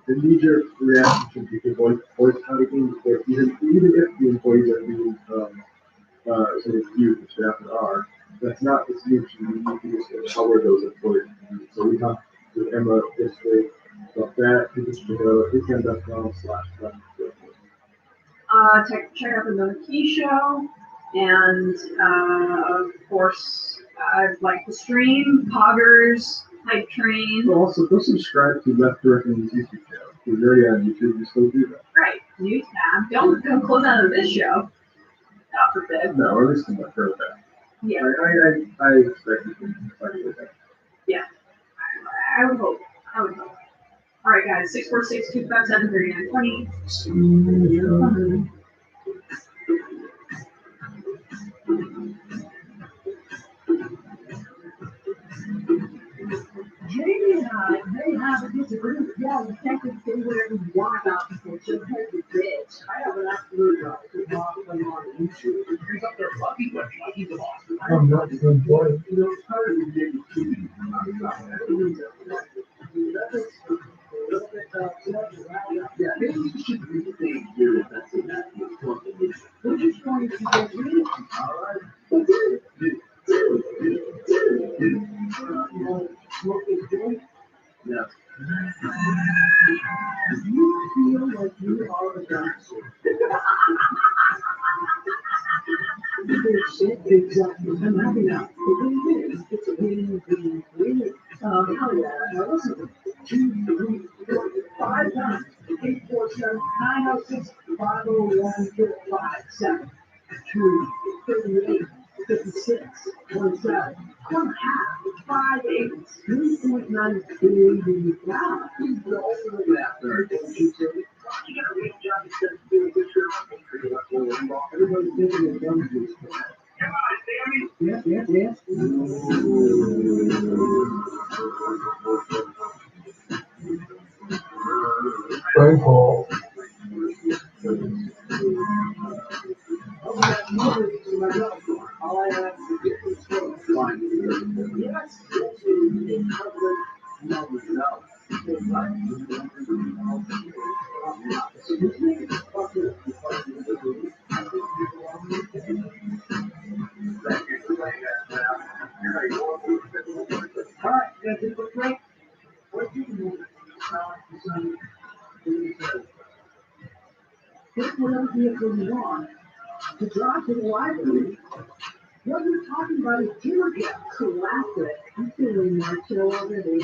the knee-jerk reaction should be to boycotting things, even if the employees are being sort of viewed, which they often are, that's not the solution. We need to just empower those employees. So we talked with Emma yesterday about that. You can check it out at patreon.com/. Check out the Nona Key Show, and of course, I'd like to stream Poggers, Hype Train. Well, also go subscribe to Left Direction's YouTube channel. We're already on YouTube. You still do that. Right, news tab. Don't close out of this show. God forbid. No, at least I'm not sure of that. Yeah. I expect you to find with that. Yeah. I would hope. All right, guys. 646-257-3920. Jamie and I may have a disagreement. Yeah, we can't just say whatever we want about people. Just take the bitch. I have an absolute right to talk when I'm on YouTube. It brings up their fucking question like he's a boss. I'm not the employee. You know, it's part of the game too. I'm not. I don't need to. Yeah, maybe you should do the thing here. That's it. We're just going to get rid of it. All right. What is doing? Yeah. You feel like you are a dinosaur. Shit. Exactly. I'm happy now. The thing is, it's a win. Now listen, 2, 3, 4, 5 times. 8, 4, 7, 9, 6, 5, 1, 4, 5, 7. 2, 38, 56, 27. 1 half, 5 eighths, 3.9 billion. Wow. You're also looking at there. You got a real job to do a good job. Everybody's thinking of one juice. Come on, Sammy. Yes. Rainfall. All I have to do is go find it. Yes. All right, that's it for break. What you can do take whatever vehicle you want to drive to the library. What you're talking about is tear gas. Classic. I'm feeling my chill already.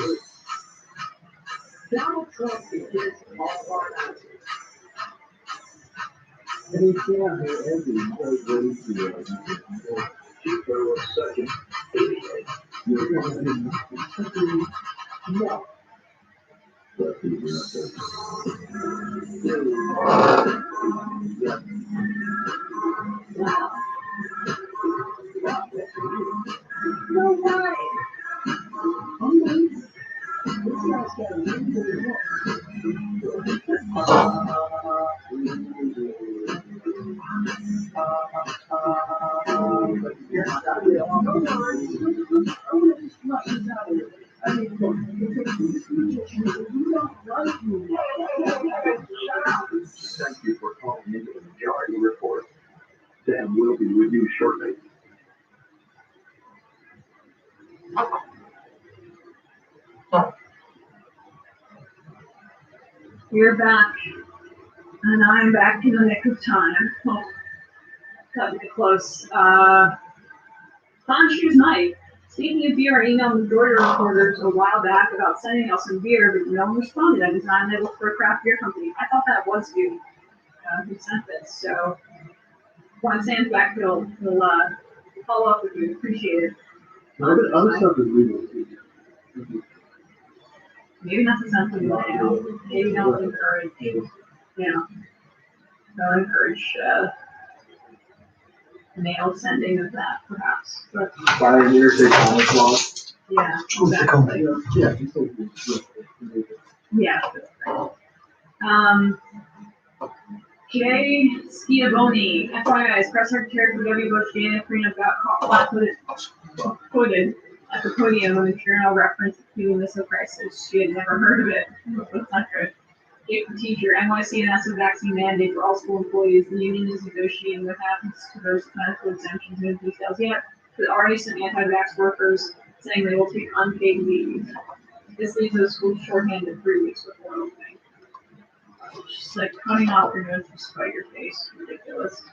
Donald Trump is just all of our answers. And he's down here every second. No. Wow. No way. This guy's got a really good look. Thank you for calling into the Majority Report. Dan will be with you shortly. We're back, and I'm back in the nick of time. Well, cut it close. Fun shoes night. Speaking of beer, I emailed majority reporters a while back about sending out some beer, but no one responded. I designed labels for a craft beer company. I thought that was you who sent this. So when Sam's back, he'll follow up with you. Appreciate it. Other stuff is legal. Maybe not to send them mail. Maybe don't encourage. Don't encourage mail sending of that, perhaps. But Buy an interstate commerce law. yeah, exactly. Yeah. Yeah. Jay Schiavone, FYI, press secretary for W. Bush, Janet Farina got caught flat-footed at the podium when the journal referenced the Cuban Missile Crisis. She had never heard of it. That's not good. Jake, the teacher, NYC announced a vaccine mandate for all school employees. The union is negotiating what happens to those medical exemptions. No details yet. But already some anti-vax workers saying they will take unpaid leave. This leaves those schools shorthanded 3 weeks before opening. Just like cutting off your nose to spite your face. Ridiculous.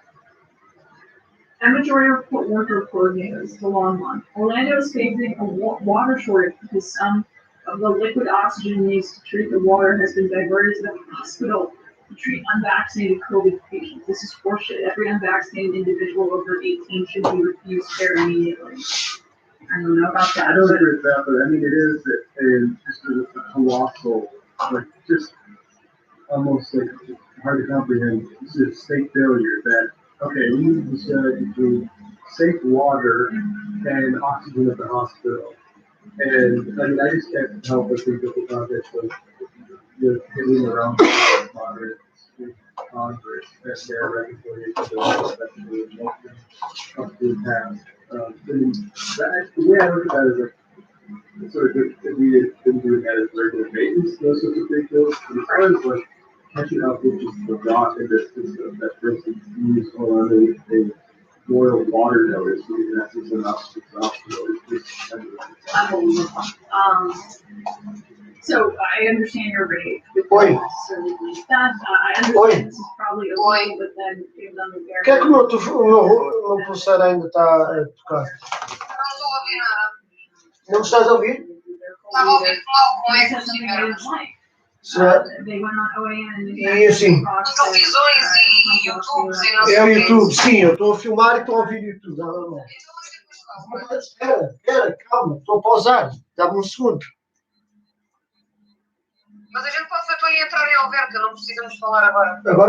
And majority report worker coordinators, the long one. Orlando is facing a water shortage because some of the liquid oxygen used to treat the water has been diverted to the hospital to treat unvaccinated COVID patients. This is horseshit. Every unvaccinated individual over 18 should be refused care immediately. I don't know about that. I don't agree with that, but I mean, it is just a colossal, like, just almost like hard to comprehend. It's a state failure that, okay, we need to decide between safe water and oxygen at the hospital. And I mean, I just can't help but think of the context of the hitting around Congress and their reconciliation bill that's up to pass. And that, the way I look at that is like, sort of good that we didn't do that as regular maintenance, those sorts of big bills. And as far as like catching up with just the rock and distance of that person used on a boil water notice, because that's just enough to stop Unbelievable. So I understand your rage with Oi. That, I understand this is probably illegal, but then give them the Por que é que o meu pulseiro ainda está a tocar? Não estou a ouvir nada. Não estás a ouvir? Estava a ouvir mal com They eco, said something I didn't like. Será? They went on OAN and E assim? televisões e YouTubes e não sei É o o quê. YouTube, sim, eu estou a filmar e estou a ouvir YouTube. Não, não, não. Espera, calma, estou a pausar. Dá-me um segundo. Mas a gente pode depois entrar em Alverca, não precisamos falar agora. Agora